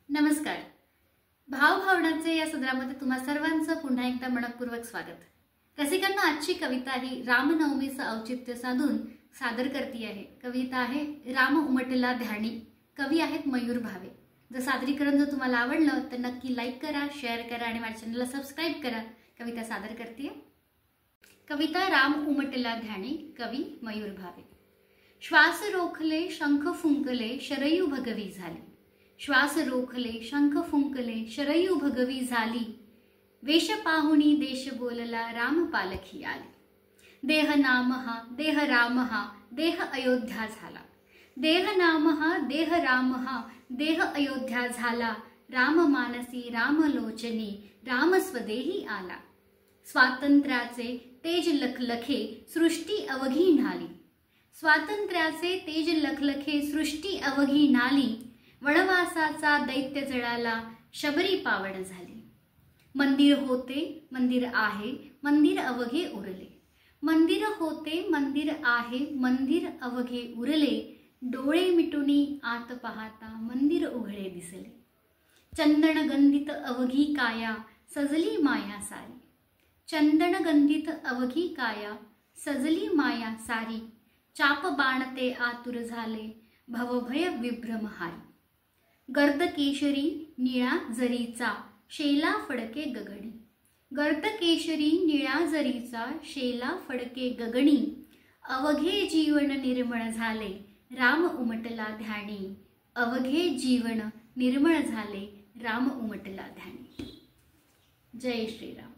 नमस्कार. भावभावनाचे या सदरामध्ये तुम्हा सर्वांचं पुन्हा एकदा मनपूर्वक स्वागत. रसिकांना आजची कविता ही रामनवमीचं औचित्य साधून सादर करती आहे. कविता आहे राम उमटला ध्यानी. कवी आहेत मयूर भावे. जर सादरीकरण जर तुम्हाला आवडलं तर नक्की लाईक करा, शेअर करा आणि माझ्या चॅनलला सबस्क्राईब करा. कविता सादर करते. कविता राम उमटला ध्यानी. कवी मयूर भावे. श्वास रोखले, शंख फुंकले, शरयू भगवी झाली. श्वास रोखले, शंख फुंकले, शरयू भगवी झाली. वेश पाहुणी देश बोलला, राम पालखी आली. देह नाम हा, देह राम हा, देह अयोध्या झाला. देह नाम हा, देह राम हा, देह अयोध्या झाला. राम मानसी, राम लोचनी, राम स्वदेही आला. स्वातंत्र्याचे तेज लखलखे, सृष्टी अवघी नाली. स्वातंत्र्याचे तेज लखलखे, सृष्टी अवघी नाली. वनवासाचा दैत्य जळाला, शबरी पावन झाली. मंदिर होते, मंदिर आहे, मंदिर अवघे उरले. मंदिर होते, मंदिर आहे, मंदिर अवघे उरले. डोळे मिटुनी आत पाहता, मंदिर उघडे दिसले. चंदन गंधित अवघी काया, सजली माया सारी. चंदन गंधित अवघी काया, सजली माया सारी. चाप बाणते आतुर झाले, भवभय विभ्रमहारी. गर्द केशरी निळा जरीचा, शेला फडके गगणी. गर्द केशरी निळा जरीचा, शेला फडके गगणी. अवघे जीवन निर्मळ झाले, राम उमटला ध्यानी. अवघे जीवन निर्मळ झाले, राम उमटला ध्यानी. जय श्रीराम.